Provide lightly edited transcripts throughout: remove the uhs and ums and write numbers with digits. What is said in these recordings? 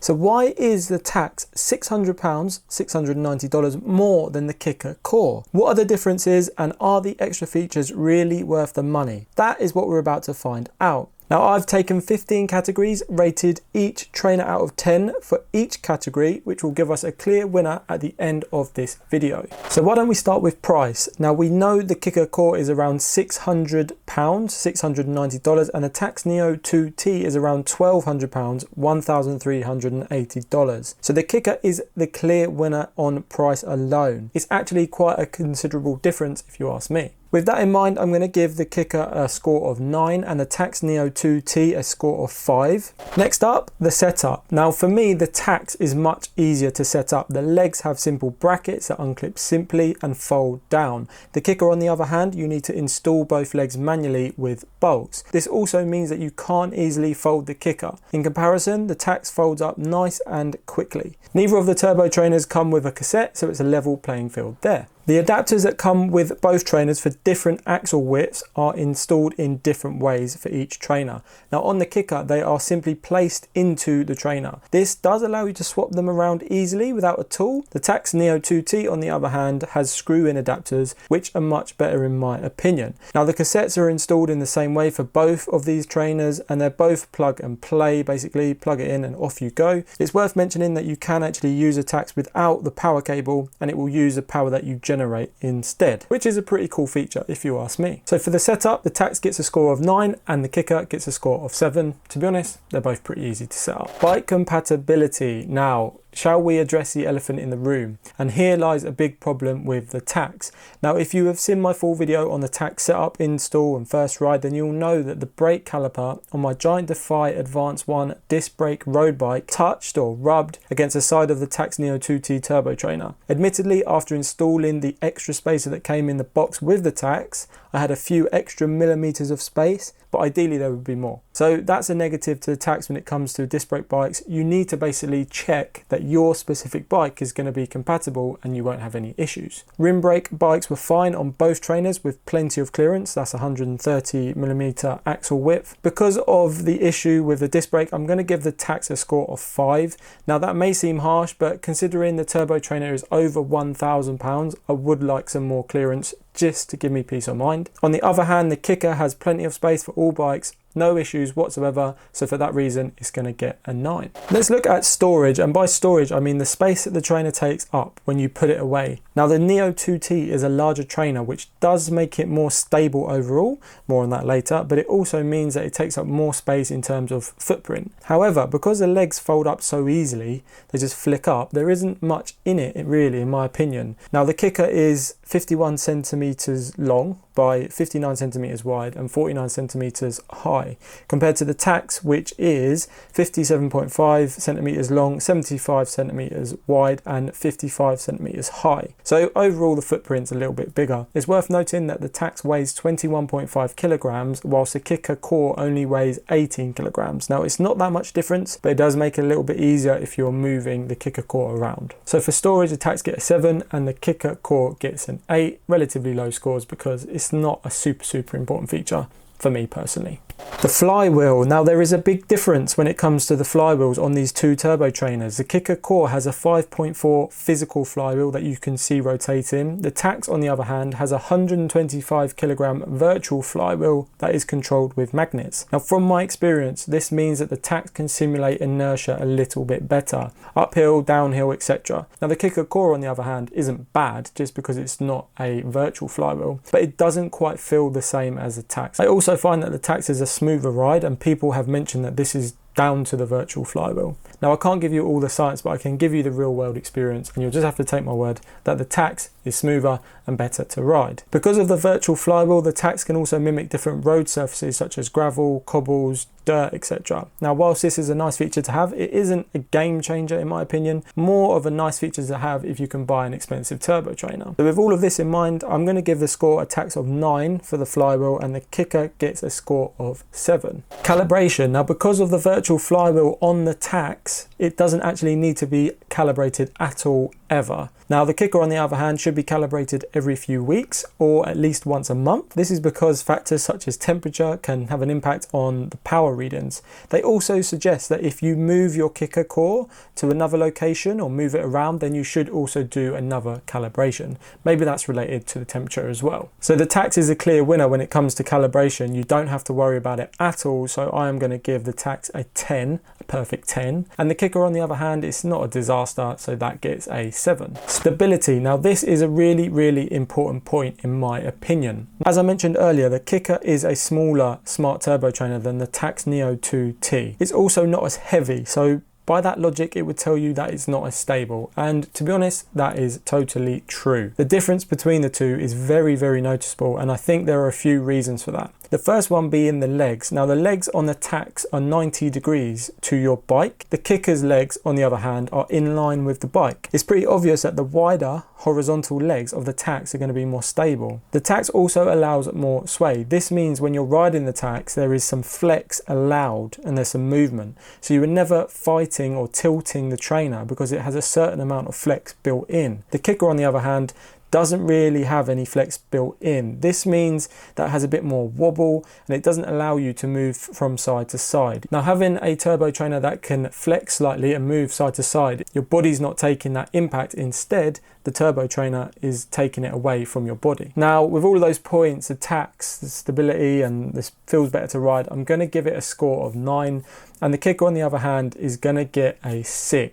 So why is the Tacx £600, $690 more than the Kickr Core? What are the differences, and are the extra features really worth the money? That is what we're about to find out. Now, I've taken 15 categories, rated each trainer out of 10 for each category, which will give us a clear winner at the end of this video. So why don't we start with price? Now, we know the Kickr Core is around £600, $690, and the Tacx Neo 2T is around £1,200, $1,380. So the Kickr is the clear winner on price alone. It's actually quite a considerable difference if you ask me. With that in mind, I'm going to give the Kickr a score of 9 and the Tacx Neo 2T a score of 5. Next up, the setup. Now for me, the Tacx is much easier to set up. The legs have simple brackets that unclip simply and fold down. The Kickr, on the other hand, you need to install both legs manually with bolts. This also means that you can't easily fold the Kickr. In comparison, the Tacx folds up nice and quickly. Neither of the turbo trainers come with a cassette, so it's a level playing field there. The adapters that come with both trainers for different axle widths are installed in different ways for each trainer. Now on the Kickr, they are simply placed into the trainer. This does allow you to swap them around easily without a tool. The Tacx Neo 2T, on the other hand, has screw-in adapters, which are much better in my opinion. Now the cassettes are installed in the same way for both of these trainers, and they're both plug and play. Basically, plug it in and off you go. It's worth mentioning that you can actually use a Tacx without the power cable, and it will use the power that you generate instead, which is a pretty cool feature if you ask me. So for the setup, the Tacx gets a score of 9 and the Kickr gets a score of 7. To be honest, they're both pretty easy to set up. Bike compatibility. Now, shall we address the elephant in the room? And here lies a big problem with the Tacx. Now, if you have seen my full video on the Tacx setup, install and first ride, then you'll know that the brake caliper on my Giant Defy Advance 1 disc brake road bike touched or rubbed against the side of the Tacx Neo 2T turbo trainer. Admittedly, after installing the extra spacer that came in the box with the Tacx, I had a few extra millimeters of space, but ideally there would be more. So that's a negative to the Tacx when it comes to disc brake bikes. You need to basically check that your specific bike is going to be compatible and you won't have any issues. Rim brake bikes were fine on both trainers with plenty of clearance. That's 130mm axle width. Because of the issue with the disc brake, I'm going to give the Tacx a score of 5. Now that may seem harsh, but considering the turbo trainer is over £1,000, I would like some more clearance just to give me peace of mind. On the other hand, the Kickr has plenty of space for all bikes, no issues whatsoever, so for that reason it's going to get a 9. Let's look at storage, and by storage I mean the space that the trainer takes up when you put it away. Now the Neo 2T is a larger trainer, which does make it more stable overall, more on that later, but it also means that it takes up more space in terms of footprint. However, because the legs fold up so easily, they just flick up, there isn't much in it really, in my opinion. Now the Kickr is 51 centimeters long by 59 centimeters wide and 49 centimeters high, compared to the Tacx, which is 57.5 centimeters long, 75 centimeters wide and 55 centimeters high. So overall the footprint's a little bit bigger. It's worth noting that the Tacx weighs 21.5 kilograms whilst the Kickr Core only weighs 18 kilograms. Now it's not that much difference, but it does make it a little bit easier if you're moving the Kickr Core around. So for storage, the Tacx gets a 7 and the Kickr Core gets an 8. Relatively low scores because it's not a super important feature for me personally. The flywheel. Now there is a big difference when it comes to the flywheels on these two turbo trainers. The Kickr Core has a 5.4 physical flywheel that you can see rotating. The Tacx, on the other hand, has a 125 kilogram virtual flywheel that is controlled with magnets. Now from my experience, this means that the Tacx can simulate inertia a little bit better, uphill, downhill, etc. Now the Kickr Core, on the other hand, isn't bad just because it's not a virtual flywheel, but it doesn't quite feel the same as the Tacx. I also find that the Tacx is a smoother ride, and people have mentioned that this is down to the virtual flywheel. Now I can't give you all the science, but I can give you the real world experience, and you'll just have to take my word that the Tacx is smoother and better to ride. Because of the virtual flywheel, the Tacx can also mimic different road surfaces such as gravel, cobbles, dirt, etc. Now whilst this is a nice feature to have, it isn't a game changer in my opinion. More of a nice feature to have if you can buy an expensive turbo trainer. So with all of this in mind, I'm going to give the score a Tacx of 9 for the flywheel, and the Kickr gets a score of 7. Calibration. Now because of the virtual flywheel on the Tacx, it doesn't actually need to be calibrated at all ever. Now the Kickr, on the other hand, should be calibrated every few weeks or at least once a month. This is because factors such as temperature can have an impact on the power readings. They also suggest that if you move your Kickr core to another location or move it around, then you should also do another calibration. Maybe that's related to the temperature as well. So the Tacx is a clear winner when it comes to calibration. You don't have to worry about it at all. So I am going to give the Tacx a 10, a perfect 10. And the Kickr, on the other hand, it's not a disaster, so that gets a 7. Stability. Now this is a really important point in my opinion. As I mentioned earlier, the Kickr is a smaller smart turbo trainer than the Tacx Neo 2T. It's also not as heavy, so by that logic, it would tell you that it's not as stable. And to be honest, that is totally true. The difference between the two is very noticeable, and I think there are a few reasons for that. The first one being the legs. Now the legs on the Tacx are 90 degrees to your bike. The Kickr's legs, on the other hand, are in line with the bike. It's pretty obvious that the wider horizontal legs of the Tacx are going to be more stable. The Tacx also allows more sway. This means when you're riding the Tacx, there is some flex allowed and there's some movement. So you are never fighting or tilting the trainer because it has a certain amount of flex built in. The Kickr, on the other hand, doesn't really have any flex built in. This means that it has a bit more wobble and it doesn't allow you to move from side to side. Now having a turbo trainer that can flex slightly and move side to side, your body's not taking that impact. Instead, the turbo trainer is taking it away from your body. Now with all of those points, the Tacx, the stability, and this feels better to ride, I'm going to give it a score of 9, and the Kickr, on the other hand, is going to get a 6.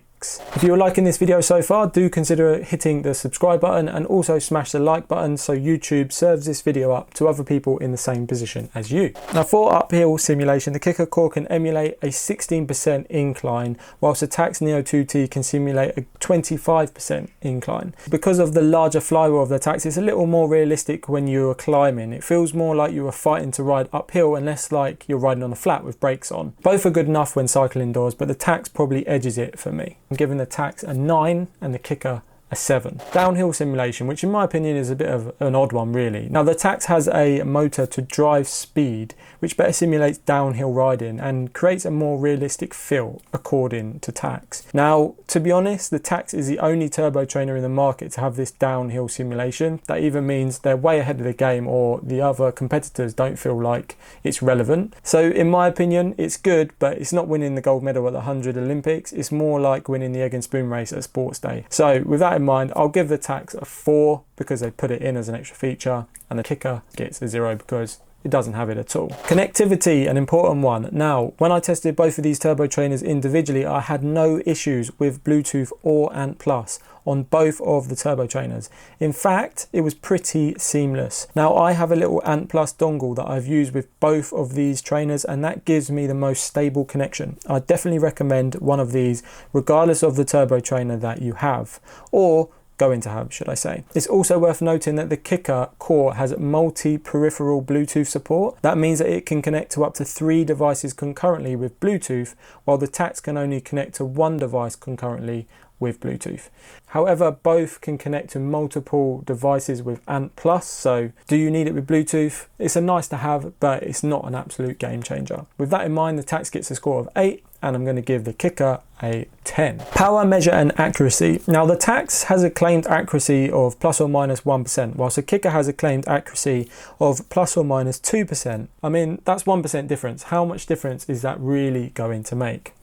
If you're liking this video so far, do consider hitting the subscribe button and also smash the like button so YouTube serves this video up to other people in the same position as you. Now for uphill simulation, the Kickr core can emulate a 16% incline, whilst the Tacx Neo 2T can simulate a 25% incline. Because of the larger flywheel of the Tacx, it's a little more realistic when you are climbing. It feels more like you are fighting to ride uphill and less like you're riding on a flat with brakes on. Both are good enough when cycling indoors, but the Tacx probably edges it for me. I'm giving the Tacx a 9 and the Kickr a 7. Downhill simulation, which in my opinion is a bit of an odd one really. Now the Tacx has a motor to drive speed, which better simulates downhill riding and creates a more realistic feel according to Tacx. Now to be honest, the Tacx is the only turbo trainer in the market to have this downhill simulation. That either means they're way ahead of the game or the other competitors don't feel like it's relevant. So in my opinion, it's good, but it's not winning the gold medal at the 100 Olympics. It's more like winning the egg and spoon race at Sports Day. So with that in mind, I'll give the Tacx a 4 because they put it in as an extra feature, and the Kickr gets a 0 because it doesn't have it at all. Connectivity, an important one. Now, when I tested both of these turbo trainers individually, I had no issues with Bluetooth or Ant Plus on both of the turbo trainers. In fact, it was pretty seamless. Now, I have a little Ant Plus dongle that I've used with both of these trainers, and that gives me the most stable connection. I definitely recommend one of these, regardless of the turbo trainer that you have, or going to have, should I say. It's also worth noting that the Kickr core has multi-peripheral Bluetooth support. That means that it can connect to up to 3 devices concurrently with Bluetooth, while the Tacx can only connect to 1 device concurrently with Bluetooth. However, both can connect to multiple devices with Ant Plus, so do you need it with Bluetooth? It's a nice to have, but it's not an absolute game changer. With that in mind, the Tacx gets a score of 8, and I'm going to give the Kickr a 10. Power measure and accuracy. Now the Tacx has a claimed accuracy of plus or minus 1%, whilst the Kickr has a claimed accuracy of plus or minus 2%. I mean, that's 1% difference. How much difference is that really going to make?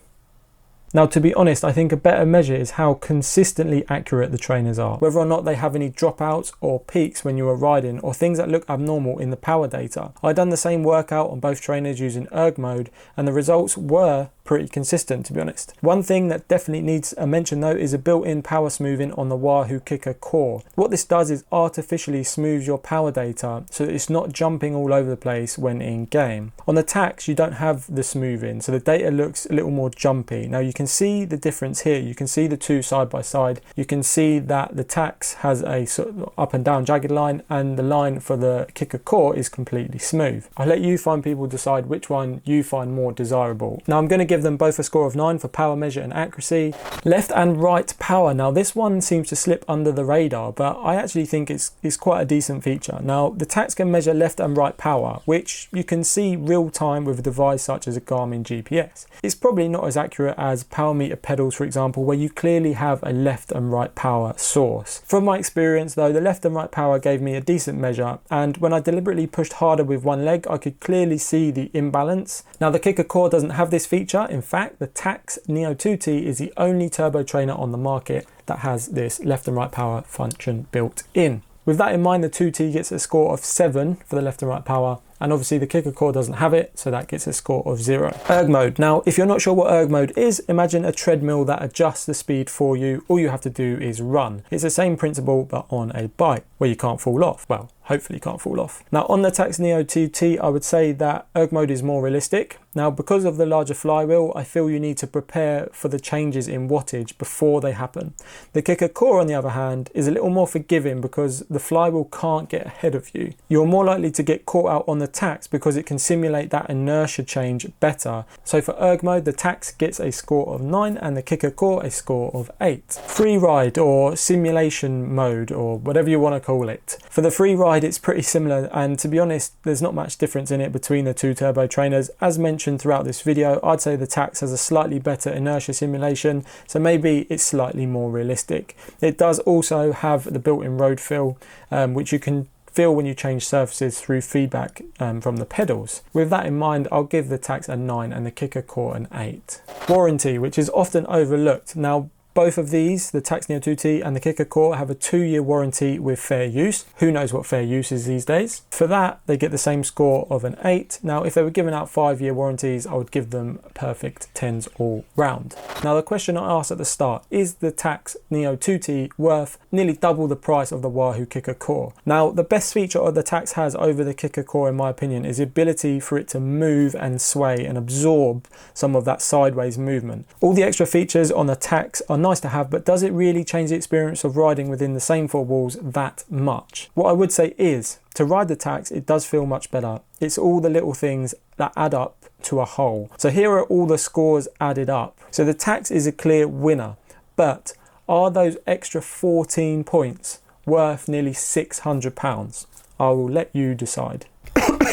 Now, to be honest, I think a better measure is how consistently accurate the trainers are, whether or not they have any dropouts or peaks when you are riding, or things that look abnormal in the power data. I done the same workout on both trainers using erg mode, and the results were pretty consistent, to be honest. One thing that definitely needs a mention though is a built-in power smoothing on the Wahoo Kickr core. What this does is artificially smooth your power data so that it's not jumping all over the place when in game. On the Tacx, you don't have the smoothing, so the data looks a little more jumpy. Now you can see the difference here. You can see the two side by side. You can see that the Tacx has a sort of up and down jagged line, and the line for the Kickr core is completely smooth. I'll let you find people decide which one you find more desirable. Now I'm going to give them both a score of 9 for power measure and accuracy. Left and right power. Now this one seems to slip under the radar, but I actually think it's quite a decent feature. Now the Tacx can measure left and right power, which you can see real time with a device such as a Garmin GPS. It's probably not as accurate as power meter pedals, for example, where you clearly have a left and right power source. From my experience though, the left and right power gave me a decent measure, and when I deliberately pushed harder with one leg, I could clearly see the imbalance. Now the Kickr Core doesn't have this feature. In fact, the Tacx Neo 2T is the only turbo trainer on the market that has this left and right power function built in. With that in mind, the 2T gets a score of 7 for the left and right power, and obviously the Kickr Core doesn't have it, so that gets a score of 0. Erg mode. Now, if you're not sure what erg mode is, imagine a treadmill that adjusts the speed for you. All you have to do is run. It's the same principle, but on a bike, where you can't fall off. Well, hopefully you can't fall off. Now, on the Tacx Neo 2T, I would say that erg mode is more realistic. Now, because of the larger flywheel, I feel you need to prepare for the changes in wattage before they happen. The Kickr Core, on the other hand, is a little more forgiving because the flywheel can't get ahead of you. You're more likely to get caught out on the Tacx because it can simulate that inertia change better. So for erg mode, the Tacx gets a score of 9 and the Kickr Core a score of 8. Free ride or simulation mode, or whatever you want to call it. For the free ride, it's pretty similar, and to be honest, there's not much difference in it between the two turbo trainers. As mentioned throughout this video, I'd say the Tacx has a slightly better inertia simulation, so maybe it's slightly more realistic. It does also have the built-in road feel, which you can feel when you change surfaces through feedback from the pedals. With that in mind, I'll give the Tacx a 9 and the Kickr Core an 8. Warranty, which is often overlooked. Now, both of these, the Tacx Neo 2T and the Kickr Core, have a 2-year warranty with fair use. Who knows what fair use is these days? For that, they get the same score of an 8. Now, if they were giving out 5-year warranties, I would give them perfect 10s all round. Now, the question I asked at the start, is the Tacx Neo 2T worth nearly double the price of the Wahoo Kickr Core? Now, the best feature of the Tacx has over the Kickr Core, in my opinion, is the ability for it to move and sway and absorb some of that sideways movement. All the extra features on the Tacx are nice to have, but does it really change the experience of riding within the same four walls that much? What I would say is, to ride the Tacx, it does feel much better. It's all the little things that add up to a whole. So here are all the scores added up. So the Tacx is a clear winner, but are those extra 14 points worth nearly £600? I will let you decide.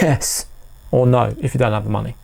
Yes or no if you don't have the money.